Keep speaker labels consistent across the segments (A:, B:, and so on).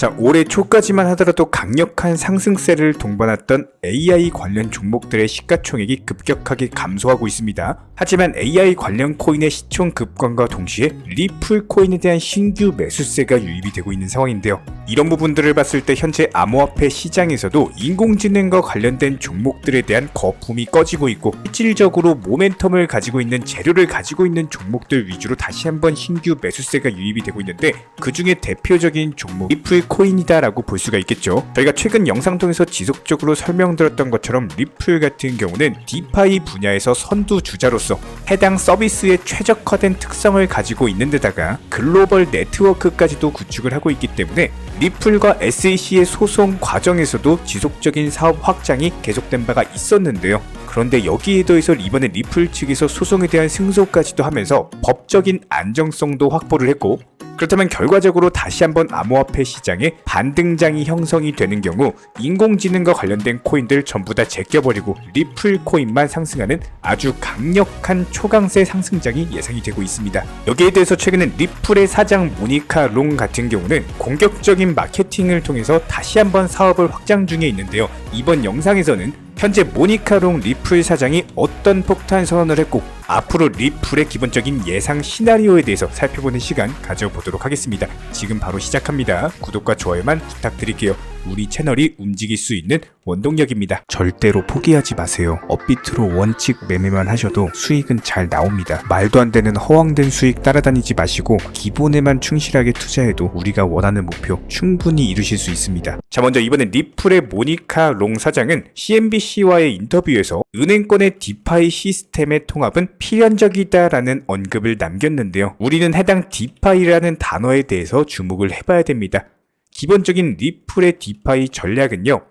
A: 자, 올해 초까지만 하더라도 강력한 상승세를 동반했던 AI 관련 종목들의 시가총액이 급격하게 감소하고 있습니다. 하지만 AI 관련 코인의 시총 급감과 동시에 리플 코인에 대한 신규 매수세가 유입이 되고 있는 상황인데요. 이런 부분들을 봤을 때 현재 암호화폐 시장에서도 인공지능과 관련된 종목들에 대한 거품이 꺼지고 있고, 실질적으로 모멘텀을 가지고 있는 재료를 가지고 있는 종목들 위주로 다시 한번 신규 매수세가 유입이 되고 있는데, 그 중에 대표적인 종목 리플 코인이다 라고 볼 수가 있겠죠. 저희가 최근 영상 통해서 지속적으로 설명드렸던 것처럼 리플 같은 경우는 디파이 분야에서 선두주자로서 해당 서비스의 최적화된 특성을 가지고 있는 데다가 글로벌 네트워크까지도 구축을 하고 있기 때문에 리플과 SEC의 소송 과정에서도 지속적인 사업 확장이 계속된 바가 있었는데요. 그런데 여기에 더해서 이번에 리플 측에서 소송에 대한 승소까지도 하면서 법적인 안정성도 확보를 했고, 그렇다면 결과적으로 다시 한번 암호화폐 시장에 반등장이 형성이 되는 경우 인공지능과 관련된 코인들 전부 다 제껴버리고 리플 코인만 상승하는 아주 강력한 초강세 상승장이 예상이 되고 있습니다. 여기에 대해서 최근에 리플의 사장 모니카 롱 같은 경우는 공격적인 마케팅을 통해서 다시 한번 사업을 확장 중에 있는데요. 이번 영상에서는 현재 모니카롱 리플 사장이 어떤 폭탄 선언을 했고 앞으로 리플의 기본적인 예상 시나리오에 대해서 살펴보는 시간 가져보도록 하겠습니다. 지금 바로 시작합니다. 구독과 좋아요만 부탁드릴게요. 우리 채널이 움직일 수 있는 원동력입니다. 절대로 포기하지 마세요. 업비트로 원칙 매매만 하셔도 수익은 잘 나옵니다. 말도 안 되는 허황된 수익 따라다니지 마시고 기본에만 충실하게 투자해도 우리가 원하는 목표 충분히 이루실 수 있습니다. 자, 먼저 이번에 리플의 모니카 롱 사장은 CNBC와의 인터뷰에서 은행권의 디파이 시스템의 통합은 필연적이다라는 언급을 남겼는데요. 우리는 해당 디파이라는 단어에 대해서 주목을 해봐야 됩니다. 기본적인 리플의 디파이 전략은요,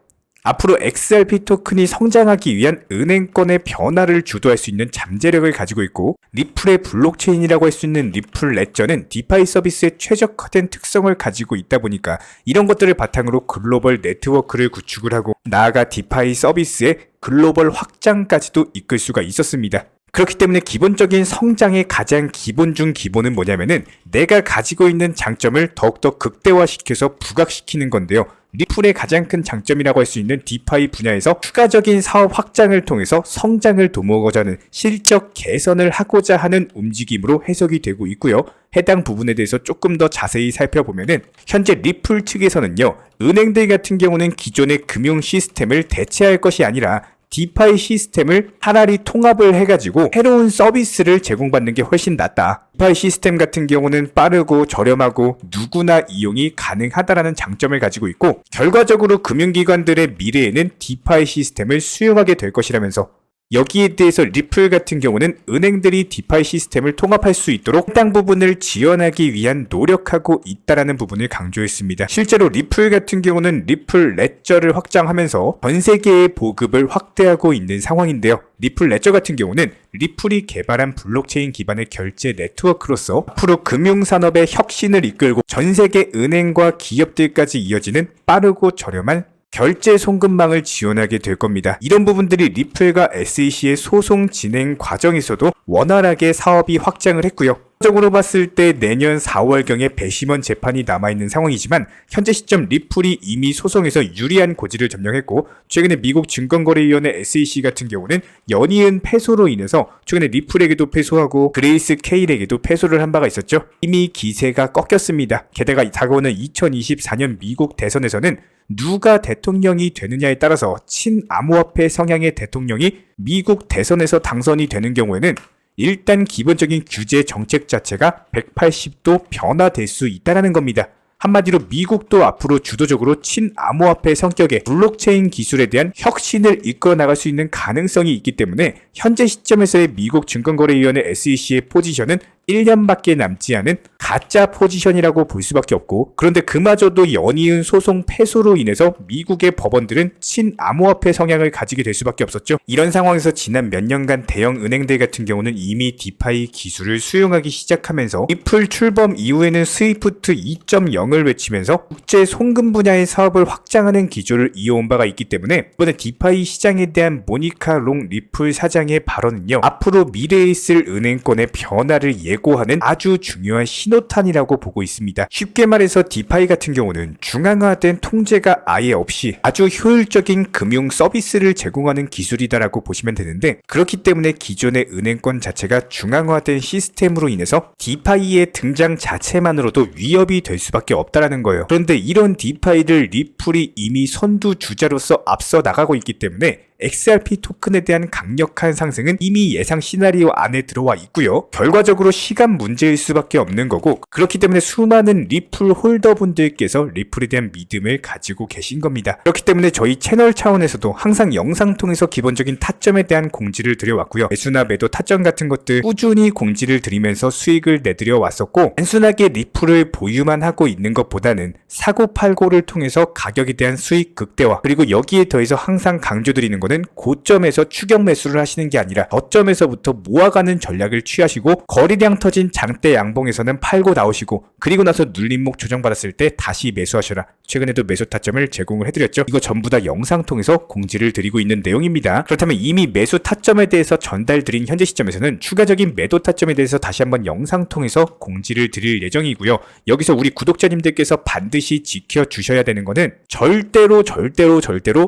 A: 앞으로 XRP 토큰이 성장하기 위한 은행권의 변화를 주도할 수 있는 잠재력을 가지고 있고, 리플의 블록체인이라고 할 수 있는 리플 레저는 디파이 서비스의 최적화된 특성을 가지고 있다 보니까 이런 것들을 바탕으로 글로벌 네트워크를 구축을 하고 나아가 디파이 서비스의 글로벌 확장까지도 이끌 수가 있었습니다. 그렇기 때문에 기본적인 성장의 가장 기본 중 기본은 뭐냐면은 내가 가지고 있는 장점을 더욱더 극대화시켜서 부각시키는 건데요. 리플의 가장 큰 장점이라고 할 수 있는 디파이 분야에서 추가적인 사업 확장을 통해서 성장을 도모하고자 하는 실적 개선을 하고자 하는 움직임으로 해석이 되고 있고요. 해당 부분에 대해서 조금 더 자세히 살펴보면은 현재 리플 측에서는요, 은행들 같은 경우는 기존의 금융 시스템을 대체할 것이 아니라 디파이 시스템을 차라리 통합을 해가지고 새로운 서비스를 제공받는 게 훨씬 낫다. 디파이 시스템 같은 경우는 빠르고 저렴하고 누구나 이용이 가능하다라는 장점을 가지고 있고, 결과적으로 금융기관들의 미래에는 디파이 시스템을 수용하게 될 것이라면서 여기에 대해서 리플 같은 경우는 은행들이 디파이 시스템을 통합할 수 있도록 해당 부분을 지원하기 위한 노력하고 있다라는 부분을 강조했습니다. 실제로 리플 같은 경우는 리플 레저를 확장하면서 전 세계의 보급을 확대하고 있는 상황인데요. 리플 레저 같은 경우는 리플이 개발한 블록체인 기반의 결제 네트워크로서 앞으로 금융산업의 혁신을 이끌고 전 세계 은행과 기업들까지 이어지는 빠르고 저렴한 결제 송금망을 지원하게 될 겁니다. 이런 부분들이 리플과 SEC의 소송 진행 과정에서도 원활하게 사업이 확장을 했고요. 적으로 봤을 때 내년 4월경에 배심원 재판이 남아있는 상황이지만 현재 시점 리플이 이미 소송에서 유리한 고지를 점령했고, 최근에 미국 증권거래위원회 SEC 같은 경우는 연이은 패소로 인해서 최근에 리플에게도 패소하고 그레이스 케일에게도 패소를 한 바가 있었죠. 이미 기세가 꺾였습니다. 게다가 다가오는 2024년 미국 대선에서는 누가 대통령이 되느냐에 따라서 친암호화폐 성향의 대통령이 미국 대선에서 당선이 되는 경우에는 일단 기본적인 규제 정책 자체가 180도 변화될 수 있다는 겁니다. 한마디로 미국도 앞으로 주도적으로 친암호화폐 성격의 블록체인 기술에 대한 혁신을 이끌어 나갈 수 있는 가능성이 있기 때문에 현재 시점에서의 미국 증권거래위원회 SEC의 포지션은 1년밖에 남지 않은 가짜 포지션이라고 볼 수밖에 없고, 그런데 그마저도 연이은 소송 패소로 인해서 미국의 법원들은 친암호화폐 성향을 가지게 될 수밖에 없었죠. 이런 상황에서 지난 몇 년간 대형 은행들 같은 경우는 이미 디파이 기술을 수용하기 시작하면서 리플 출범 이후에는 스위프트 2.0을 외치면서 국제 송금 분야의 사업을 확장하는 기조를 이어온 바가 있기 때문에 이번에 디파이 시장에 대한 모니카 롱 리플 사장의 발언은요, 앞으로 미래에 있을 은행권의 변화를 예고하는 아주 중요한 신호탄이라고 보고 있습니다. 쉽게 말해서 디파이 같은 경우는 중앙화된 통제가 아예 없이 아주 효율적인 금융 서비스를 제공하는 기술이다라고 보시면 되는데, 그렇기 때문에 기존의 은행권 자체가 중앙화된 시스템으로 인해서 디파이의 등장 자체만으로도 위협이 될 수밖에 없다라는 거예요. 그런데 이런 디파이를 리플이 이미 선두주자로서 앞서 나가고 있기 때문에 XRP 토큰에 대한 강력한 상승은 이미 예상 시나리오 안에 들어와 있고요. 결과적으로 시간 문제일 수밖에 없는 거고, 그렇기 때문에 수많은 리플 홀더분들께서 리플에 대한 믿음을 가지고 계신 겁니다. 그렇기 때문에 저희 채널 차원에서도 항상 영상 통해서 기본적인 타점에 대한 공지를 드려왔고요. 매수나 매도 타점 같은 것들 꾸준히 공지를 드리면서 수익을 내드려 왔었고, 단순하게 리플을 보유만 하고 있는 것보다는 사고팔고를 통해서 가격에 대한 수익 극대화, 그리고 여기에 더해서 항상 강조드리는 것은 고점에서 추격 매수를 하시는 게 아니라 저점에서부터 모아가는 전략을 취하시고, 거리량 터진 장대 양봉에서는 팔고 나오시고, 그리고 나서 눌림목 조정받았을 때 다시 매수하셔라. 최근에도 매수 타점을 제공을 해드렸죠. 이거 전부 다 영상 통해서 공지를 드리고 있는 내용입니다. 그렇다면 이미 매수 타점에 대해서 전달드린 현재 시점에서는 추가적인 매도 타점에 대해서 다시 한번 영상 통해서 공지를 드릴 예정이고요. 여기서 우리 구독자님들께서 반드시 지켜주셔야 되는 거는 절대로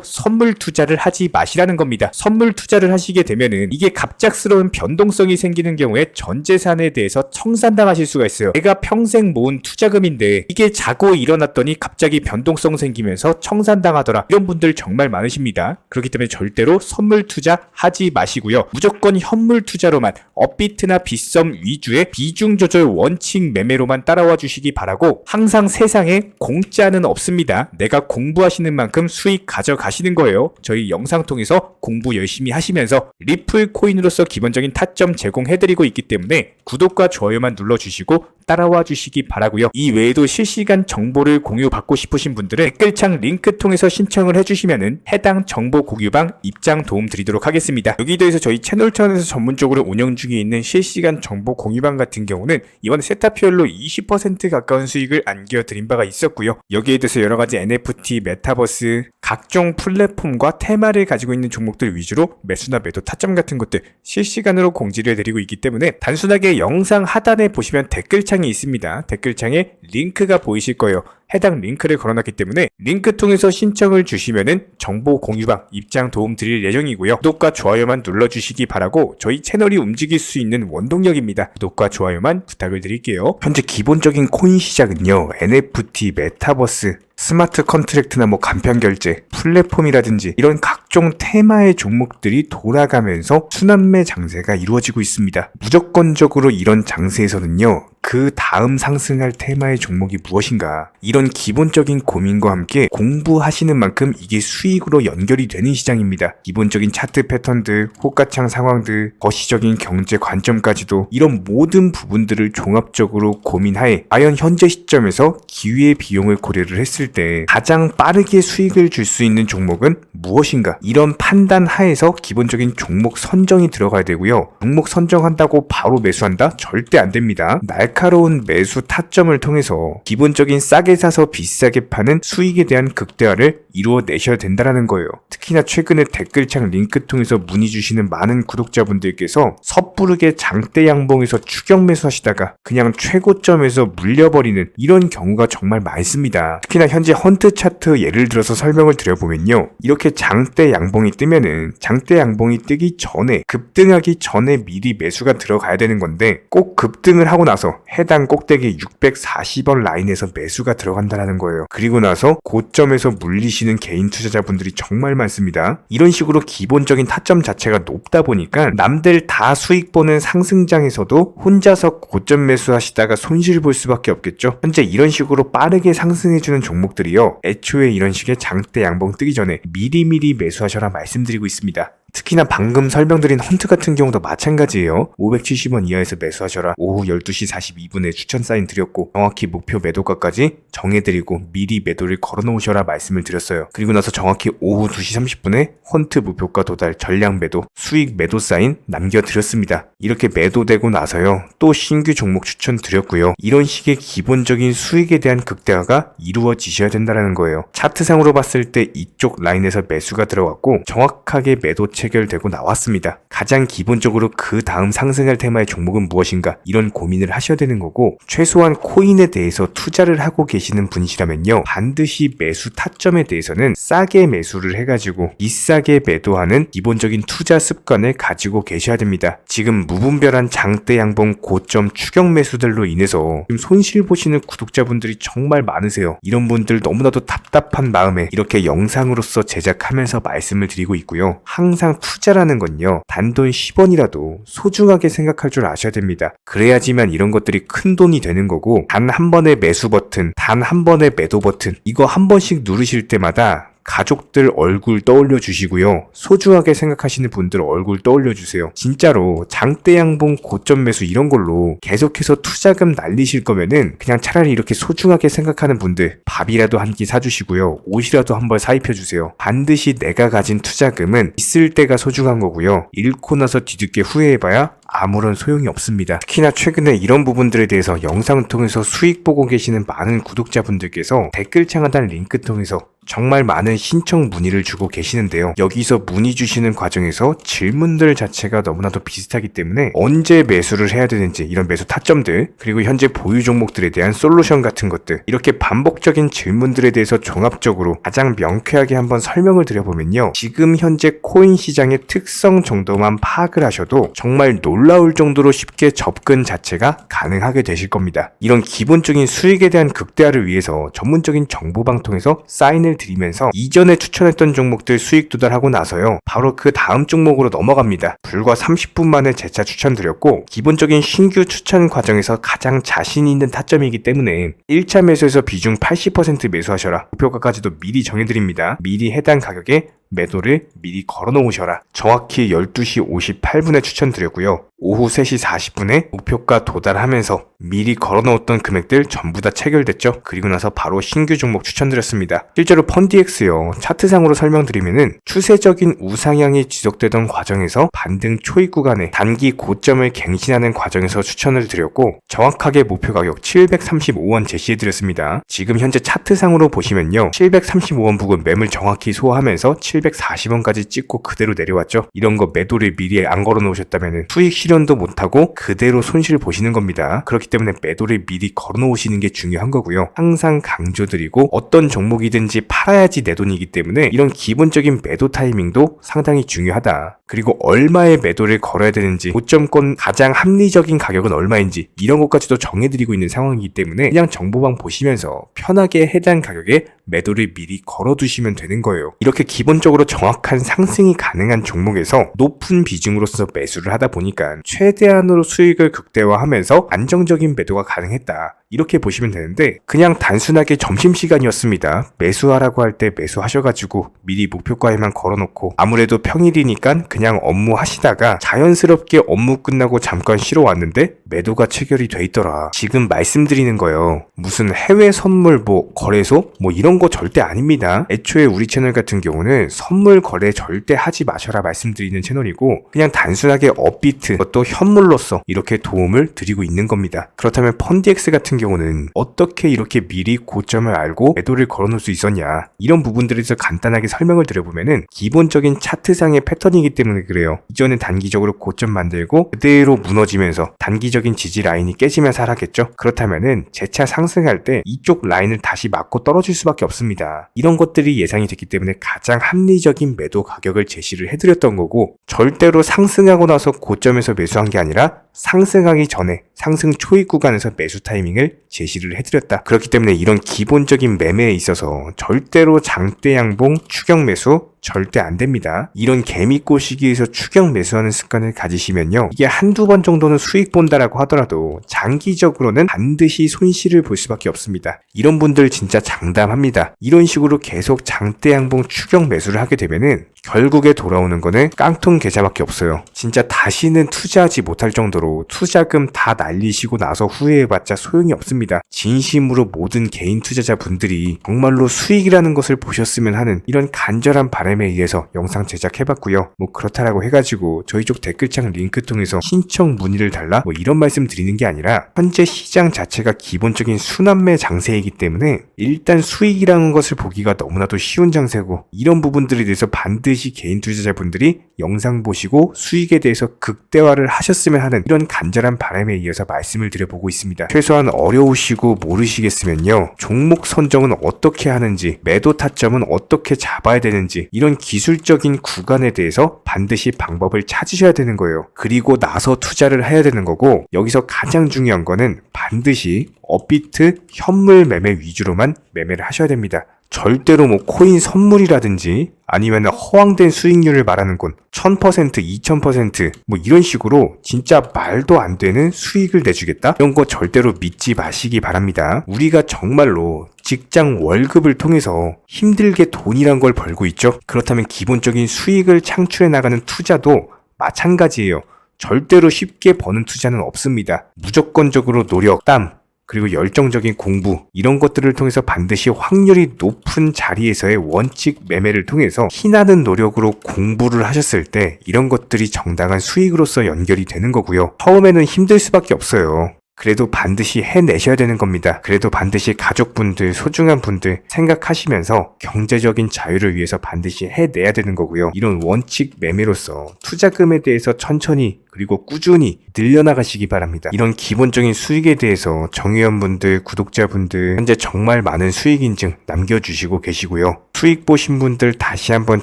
A: 선물 투자를 하지 마시라는 겁니다. 선물 투자를 하시게 되면은 이게 갑작스러운 변동성이 생기는 경우에 전 재산에 대해서 청산당하실 수가 있어요. 내가 평생 모은 투자금인데 이게 자고 일어났더니 갑자기 변동성 생기면서 청산당하더라. 이런 분들 정말 많으십니다. 그렇기 때문에 절대로 선물 투자 하지 마시고요. 무조건 현물 투자로만, 업비트나 빗썸 위주의 비중 조절 원칙 매매로만 따라와 주시기 바라고, 항상 세상에 공짜는 없습니다. 내가 공부하시는 만큼 수익 가져가시는 거예요. 저희 영상 통해서 공부 열심히 하시면서 리플 코인으로서 기본적인 타점 제공해드리고 있기 때문에 구독과 좋아요만 눌러주시고 따라와 주시기 바라고요. 이 외에도 실시간 정보를 공유받고 싶으신 분들은 댓글창 링크 통해서 신청을 해주시면은 해당 정보 공유방 입장 도움 드리도록 하겠습니다. 여기에 대해서 저희 채널 차원에서 전문적으로 운영 중에 있는 실시간 정보 공유방 같은 경우는 이번에 세타피얼로 20% 가까운 수익을 안겨드린 바가 있었고요. 여기에 대해서 여러가지 NFT, 메타버스, 각종 플랫폼과 테마를 가지고 있는 종목들 위주로 매수나 매도 타점 같은 것들 실시간으로 공지를 해드리고 있기 때문에 단순하게 영상 하단에 보시면 댓글창이 있습니다. 댓글창에 링크가 보이실 거예요. 해당 링크를 걸어놨기 때문에 링크 통해서 신청을 주시면은 정보 공유방 입장 도움 드릴 예정이고요. 구독과 좋아요만 눌러주시기 바라고 저희 채널이 움직일 수 있는 원동력입니다. 구독과 좋아요만 부탁을 드릴게요. 현재 기본적인 코인 시장은요, NFT, 메타버스, 스마트 컨트랙트나 간편 결제, 플랫폼이라든지 이런 각종 테마의 종목들이 돌아가면서 순환매 장세가 이루어지고 있습니다. 무조건적으로 이런 장세에서는요, 그 다음 상승할 테마의 종목이 무엇인가, 이런 기본적인 고민과 함께 공부하시는 만큼 이게 수익으로 연결이 되는 시장입니다. 기본적인 차트 패턴들, 호가창 상황들, 거시적인 경제 관점까지도 이런 모든 부분들을 종합적으로 고민하에 과연 현재 시점에서 기회의 비용을 고려를 했을 때 가장 빠르게 수익을 줄 수 있는 종목은 무엇인가, 이런 판단 하에서 기본적인 종목 선정이 들어가야 되고요. 종목 선정한다고 바로 매수한다? 절대 안 됩니다. 날카로운 매수 타점을 통해서 기본적인 싸게 사서 비싸게 파는 수익에 대한 극대화를 이루어내셔야 된다는 거예요. 특히나 최근에 댓글창 링크 통해서 문의 주시는 많은 구독자분들께서 섣부르게 장대 양봉에서 추격 매수하시다가 그냥 최고점에서 물려버리는 이런 경우가 정말 많습니다. 특히나 현재 헌트 차트 예를 들어서 설명을 드려보면요, 이렇게 장대 양봉이 뜨면은 장대 양봉이 뜨기 전에, 급등하기 전에 미리 매수가 들어가야 되는 건데, 꼭 급등을 하고 나서 해당 꼭대기 640원 라인에서 매수가 들어간다는 거예요. 그리고 나서 고점에서 물리시는 개인 투자자분들이 정말 많습니다. 이런 식으로 기본적인 타점 자체가 높다 보니까 남들 다 수익 보는 상승장에서도 혼자서 고점 매수하시다가 손실 볼 수밖에 없겠죠. 현재 이런 식으로 빠르게 상승해주는 종목들이요, 애초에 이런 식의 장대 양봉 뜨기 전에 미리미리 매수하셔라 말씀드리고 있습니다. 특히나 방금 설명드린 헌트 같은 경우도 마찬가지예요. 570원 이하에서 매수하셔라. 오후 12시 42분에 추천 사인 드렸고 정확히 목표 매도가까지 정해드리고 미리 매도를 걸어놓으셔라 말씀을 드렸어요. 그리고 나서 정확히 오후 2시 30분에 헌트 목표가 도달 전량 매도 수익 매도 사인 남겨드렸습니다. 이렇게 매도되고 나서요, 또 신규 종목 추천 드렸고요. 이런 식의 기본적인 수익에 대한 극대화가 이루어지셔야 된다는 거예요. 차트상으로 봤을 때 이쪽 라인에서 매수가 들어갔고 정확하게 매도체 체결되고 나왔습니다. 가장 기본적으로 그 다음 상승할 테마의 종목은 무엇인가 이런 고민을 하셔야 되는 거고, 최소한 코인에 대해서 투자를 하고 계시는 분이시라면요, 반드시 매수 타점에 대해서는 싸게 매수를 해가지고 비싸게 매도하는 기본적인 투자 습관을 가지고 계셔야 됩니다. 지금 무분별한 장대 양봉 고점 추격 매수들로 인해서 지금 손실 보시는 구독자분들이 정말 많으세요. 이런 분들 너무나도 답답한 마음에 이렇게 영상으로서 제작하면서 말씀을 드리고 있고요. 항상 투자라는 건요, 단돈 10원이라도 소중하게 생각할 줄 아셔야 됩니다. 그래야지만 이런 것들이 큰 돈이 되는 거고, 단 한 번의 매수 버튼, 단 한 번의 매도 버튼, 이거 한 번씩 누르실 때마다 가족들 얼굴 떠올려 주시고요. 소중하게 생각하시는 분들 얼굴 떠올려 주세요. 진짜로 장대 양봉 고점 매수 이런 걸로 계속해서 투자금 날리실 거면은 그냥 차라리 이렇게 소중하게 생각하는 분들 밥이라도 한 끼 사주시고요. 옷이라도 한 벌 사입혀 주세요. 반드시 내가 가진 투자금은 있을 때가 소중한 거고요. 잃고 나서 뒤늦게 후회해봐야 아무런 소용이 없습니다. 특히나 최근에 이런 부분들에 대해서 영상을 통해서 수익 보고 계시는 많은 구독자분들께서 댓글창 하단 링크 통해서 정말 많은 신청 문의를 주고 계시는데요. 여기서 문의 주시는 과정에서 질문들 자체가 너무나도 비슷하기 때문에 언제 매수를 해야 되는지, 이런 매수 타점들, 그리고 현재 보유 종목들에 대한 솔루션 같은 것들, 이렇게 반복적인 질문들에 대해서 종합적으로 가장 명쾌하게 한번 설명을 드려보면요, 지금 현재 코인 시장의 특성 정도만 파악을 하셔도 정말 놀라울 정도로 쉽게 접근 자체가 가능하게 되실 겁니다. 이런 기본적인 수익에 대한 극대화를 위해서 전문적인 정보방통에서 사인을 드리면서 이전에 추천했던 종목들 수익 도달하고 나서요, 바로 그 다음 종목으로 넘어갑니다. 불과 30분 만에 재차 추천드렸고, 기본적인 신규 추천 과정에서 가장 자신 있는 타점이기 때문에 1차 매수에서 비중 80% 매수하셔라, 목표가까지도 미리 정해드립니다. 미리 해당 가격에 매도를 미리 걸어 놓으셔라. 정확히 12시 58분에 추천드렸고요. 오후 3시 40분에 목표가 도달하면서 미리 걸어 놓았던 금액들 전부 다 체결됐죠. 그리고 나서 바로 신규 종목 추천드렸습니다. 실제로 펀디엑스요, 차트상으로 설명드리면은 추세적인 우상향이 지속되던 과정에서 반등 초입 구간에 단기 고점을 갱신하는 과정에서 추천을 드렸고, 정확하게 목표 가격 735원 제시해드렸습니다. 지금 현재 차트상으로 보시면요, 735원 부근 매물 정확히 소화하면서 740원까지 찍고 그대로 내려왔죠. 이런 거 매도를 미리 안 걸어 놓으셨다면 수익 실현도 못하고 그대로 손실 보시는 겁니다. 그렇기 때문에 매도를 미리 걸어 놓으시는 게 중요한 거고요. 항상 강조드리고, 어떤 종목이든지 팔아야지 내 돈이기 때문에 이런 기본적인 매도 타이밍도 상당히 중요하다. 그리고 얼마의 매도를 걸어야 되는지, 고점권 가장 합리적인 가격은 얼마인지, 이런 것까지도 정해드리고 있는 상황이기 때문에 그냥 정보방 보시면서 편하게 해당 가격에 매도를 미리 걸어두시면 되는 거예요. 이렇게 기본적으로 정확한 상승이 가능한 종목에서 높은 비중으로서 매수를 하다 보니까 최대한으로 수익을 극대화하면서 안정적인 매도가 가능했다, 이렇게 보시면 되는데, 그냥 단순하게 점심시간이었습니다, 매수하라고 할 때 매수하셔가지고 미리 목표가에만 걸어놓고 아무래도 평일이니까 그냥 업무 하시다가 자연스럽게 업무 끝나고 잠깐 쉬러 왔는데 매도가 체결이 돼 있더라. 지금 말씀드리는 거예요, 무슨 해외 선물 거래소 이런 거 절대 아닙니다. 애초에 우리 채널 같은 경우는 선물 거래 절대 하지 마셔라 말씀드리는 채널이고, 그냥 단순하게 업비트, 그것도 현물로서 이렇게 도움을 드리고 있는 겁니다. 그렇다면 펀디엑스 같은 경우는 어떻게 이렇게 미리 고점을 알고 매도를 걸어놓을 수 있었냐, 이런 부분들에 대해서 간단하게 설명을 드려보면은 기본적인 차트상의 패턴이기 때문에 그래요. 이전에 단기적으로 고점 만들고 그대로 무너지면서 단기적인 지지 라인이 깨지면서 하락했죠. 그렇다면은 재차 상승할 때 이쪽 라인을 다시 맞고 떨어질 수밖에 없습니다. 이런 것들이 예상이 됐기 때문에 가장 합리적인 매도 가격을 제시를 해드렸던 거고, 절대로 상승하고 나서 고점에서 매수한 게 아니라 상승하기 전에 상승 초입 구간에서 매수 타이밍을 제시를 해드렸다. 그렇기 때문에 이런 기본적인 매매에 있어서 절대로 장대 양봉 추격 매수 절대 안 됩니다. 이런 개미꽃 시기에서 추격 매수하는 습관을 가지시면요, 이게 한두 번 정도는 수익 본다라고 하더라도 장기적으로는 반드시 손실을 볼 수밖에 없습니다. 이런 분들 진짜 장담합니다. 이런 식으로 계속 장대 양봉 추격 매수를 하게 되면은 결국에 돌아오는 거는 깡통 계좌밖에 없어요. 진짜 다시는 투자하지 못할 정도로 투자금 다 날리시고 나서 후회해봤자 소용이 없습니다. 진심으로 모든 개인 투자자분들이 정말로 수익이라는 것을 보셨으면 하는 이런 간절한 바람이 바람에 의해서 영상 제작해봤고요. 뭐 그렇다라고 해가지고 저희 쪽 댓글창 링크 통해서 신청 문의를 달라 뭐 이런 말씀 드리는 게 아니라 현재 시장 자체가 기본적인 순환매 장세이기 때문에 일단 수익이라는 것을 보기가 너무나도 쉬운 장세고, 이런 부분들에 대해서 반드시 개인 투자자분들이 영상 보시고 수익에 대해서 극대화를 하셨으면 하는 이런 간절한 바람에 의해서 말씀을 드려보고 있습니다. 최소한 어려우시고 모르시겠으면요, 종목 선정은 어떻게 하는지, 매도 타점은 어떻게 잡아야 되는지, 이런 기술적인 구간에 대해서 반드시 방법을 찾으셔야 되는 거예요. 그리고 나서 투자를 해야 되는 거고, 여기서 가장 중요한 거는 반드시 업비트 현물 매매 위주로만 매매를 하셔야 됩니다. 절대로 뭐 코인 선물이라든지 아니면 허황된 수익률을 말하는 건 1000%, 2000% 뭐 이런 식으로 진짜 말도 안 되는 수익을 내주겠다? 이런 거 절대로 믿지 마시기 바랍니다. 우리가 정말로 직장 월급을 통해서 힘들게 돈이란 걸 벌고 있죠. 그렇다면 기본적인 수익을 창출해 나가는 투자도 마찬가지예요. 절대로 쉽게 버는 투자는 없습니다. 무조건적으로 노력, 땀, 그리고 열정적인 공부, 이런 것들을 통해서 반드시 확률이 높은 자리에서의 원칙 매매를 통해서 희나는 노력으로 공부를 하셨을 때 이런 것들이 정당한 수익으로서 연결이 되는 거고요. 처음에는 힘들 수밖에 없어요. 그래도 반드시 해내셔야 되는 겁니다. 그래도 반드시 가족분들, 소중한 분들 생각하시면서 경제적인 자유를 위해서 반드시 해내야 되는 거고요. 이런 원칙 매매로서 투자금에 대해서 천천히 그리고 꾸준히 늘려나가시기 바랍니다. 이런 기본적인 수익에 대해서 정의원분들, 구독자분들 현재 정말 많은 수익 인증 남겨주시고 계시고요. 수익 보신 분들 다시 한번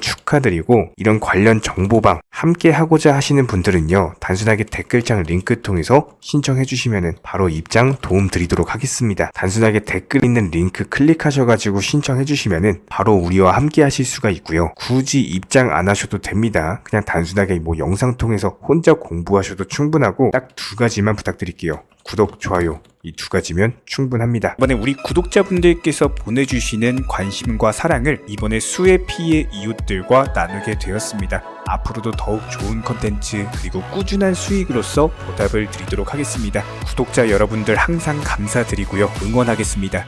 A: 축하드리고, 이런 관련 정보방 함께 하고자 하시는 분들은요, 단순하게 댓글창 링크 통해서 신청해 주시면 바로 입장 도움 드리도록 하겠습니다. 단순하게 댓글 있는 링크 클릭하셔가지고 신청해 주시면 바로 우리와 함께 하실 수가 있고요. 굳이 입장 안 하셔도 됩니다. 그냥 단순하게 뭐 영상 통해서 혼자 공부하셔도 충분하고 딱 두 가지만 부탁드릴게요. 구독, 좋아요, 이 두 가지면 충분합니다. 이번에 우리 구독자분들께서 보내주시는 관심과 사랑을 이번에 수혜 피해 이웃들과 나누게 되었습니다. 앞으로도 더욱 좋은 컨텐츠 그리고 꾸준한 수익으로서 보답을 드리도록 하겠습니다. 구독자 여러분들 항상 감사드리고요. 응원하겠습니다.